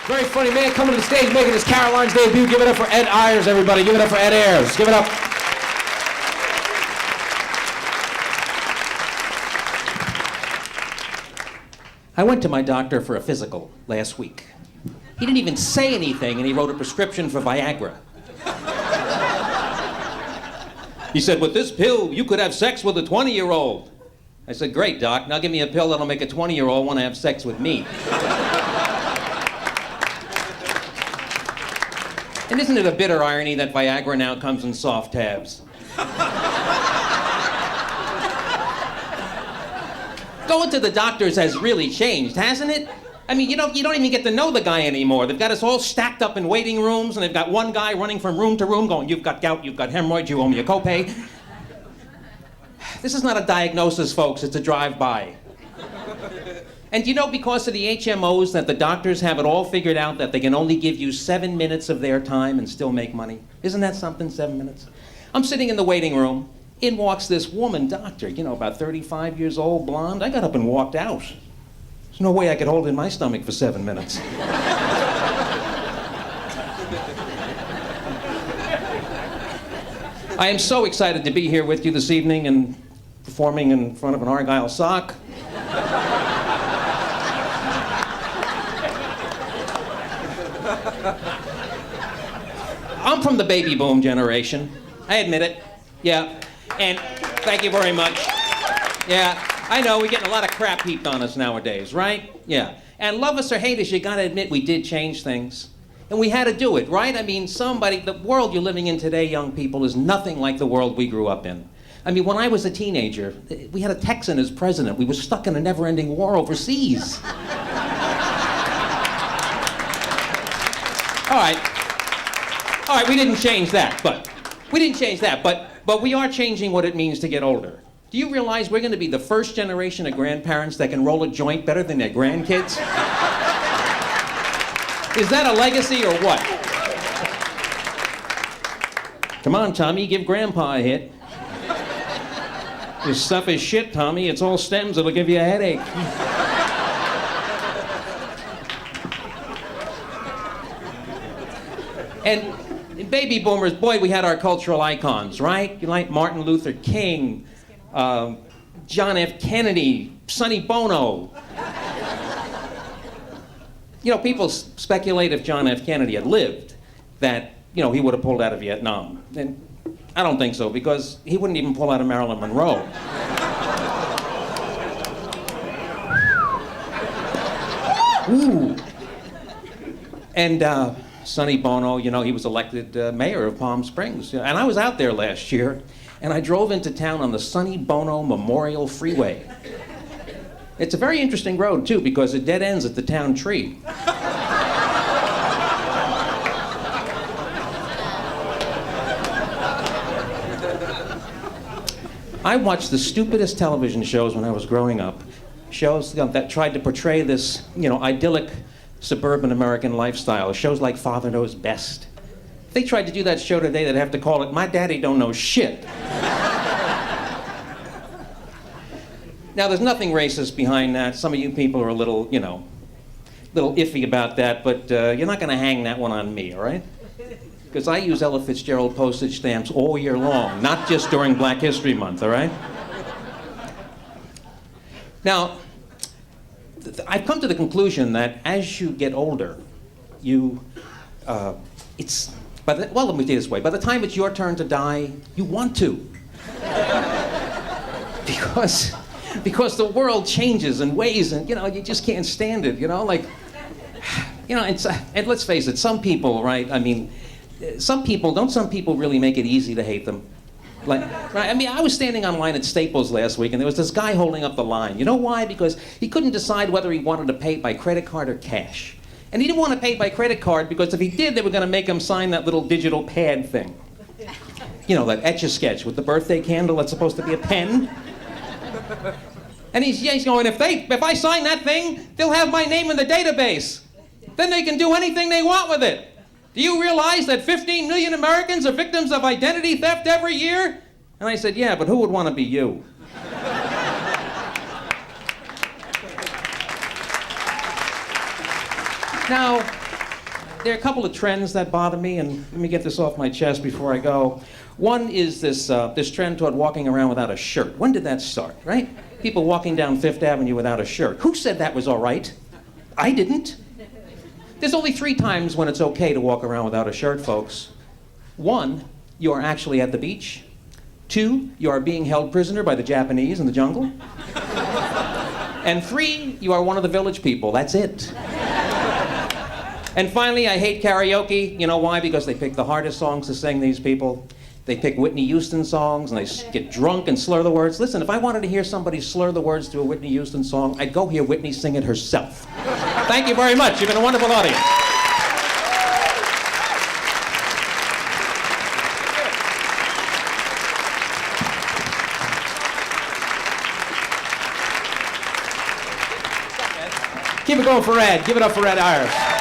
Very funny man coming to the stage, making his Caroline's debut. Give it up for Ed Ayers, everybody. Give it up for Ed Ayers. Give it up. I went to my doctor for a physical last week. He didn't even say anything, and he wrote a prescription for Viagra. He said, with this pill, you could have sex with a 20-year-old. I said, great, Doc. Now give me a pill that'll make a 20-year-old want to have sex with me. And isn't it a bitter irony that Viagra now comes in soft tabs? Going to the doctors has really changed, hasn't it? I mean, you don't even get to know the guy anymore. They've got us all stacked up in waiting rooms, and they've got one guy running from room to room going, you've got gout, you've got hemorrhoids, you owe me a copay. This is not a diagnosis, folks, it's a drive-by. And you know, because of the HMOs, that the doctors have it all figured out that they can only give you 7 minutes of their time and still make money. Isn't that something, 7 minutes? I'm sitting in the waiting room. In walks this woman doctor, you know, about 35 years old, blonde. I got up and walked out. There's no way I could hold in my stomach for 7 minutes. I am so excited to be here with you this evening and performing in front of an Argyle sock. I'm from the baby boom generation. I admit it. Yeah. And thank you very much. Yeah. I know we're getting a lot of crap heaped on us nowadays, right? Yeah. And love us or hate us, you gotta admit we did change things. And we had to do it, right? I mean, the world you're living in today, young people, is nothing like the world we grew up in. I mean, when I was a teenager, we had a Texan as president. We were stuck in a never-ending war overseas. All right, we didn't change that, but we are changing what it means to get older. Do you realize we're going to be the first generation of grandparents that can roll a joint better than their grandkids? Is that a legacy or what? Come on, Tommy, give Grandpa a hit. This stuff is shit, Tommy. It's all stems. It'll give you a headache. And baby boomers, boy, we had our cultural icons, right? You like Martin Luther King, John F. Kennedy, Sonny Bono. You know, people speculate if John F. Kennedy had lived that, you know, he would have pulled out of Vietnam. And I don't think so, because he wouldn't even pull out of Marilyn Monroe. Ooh. And Sonny Bono, you know, he was elected mayor of Palm Springs. And I was out there last year, and I drove into town on the Sonny Bono Memorial Freeway. It's a very interesting road, too, because it dead ends at the town tree. I watched the stupidest television shows when I was growing up. Shows that tried to portray this, you know, idyllic suburban American lifestyle. Shows like Father Knows Best. If they tried to do that show today, they'd have to call it My Daddy Don't Know Shit. Now, there's nothing racist behind that. Some of you people are a little, you know, little iffy about that, but you're not going to hang that one on me, all right? Because I use Ella Fitzgerald postage stamps all year long, not just during Black History Month, all right? Now, I've come to the conclusion that as you get older, well, let me say it this way. By the time it's your turn to die, you want to. Because the world changes in ways, and, you know, you just can't stand it, you know? Like, you know, and let's face it, some people, right, I mean, some people really make it easy to hate them? Like, right? I mean, I was standing on line at Staples last week, and there was this guy holding up the line. You know why? Because he couldn't decide whether he wanted to pay by credit card or cash. And he didn't want to pay by credit card because if he did, they were going to make him sign that little digital pad thing. You know, that Etch-a-Sketch with the birthday candle that's supposed to be a pen. And he's going, if I sign that thing, they'll have my name in the database. Then they can do anything they want with it. Do you realize that 15 million Americans are victims of identity theft every year? And I said, yeah, but who would want to be you? Now, there are a couple of trends that bother me, and let me get this off my chest before I go. One is this trend toward walking around without a shirt. When did that start, right? People walking down Fifth Avenue without a shirt. Who said that was all right? I didn't. There's only 3 times when it's okay to walk around without a shirt, folks. 1, you are actually at the beach. 2, you are being held prisoner by the Japanese in the jungle. And 3, you are one of the village people. That's it. And finally, I hate karaoke. You know why? Because they pick the hardest songs to sing, these people. They pick Whitney Houston songs, and they get drunk and slur the words. Listen, if I wanted to hear somebody slur the words to a Whitney Houston song, I'd go hear Whitney sing it herself. Thank you very much. You've been a wonderful audience. Keep it going for Ed. Give it up for Ed Ayers.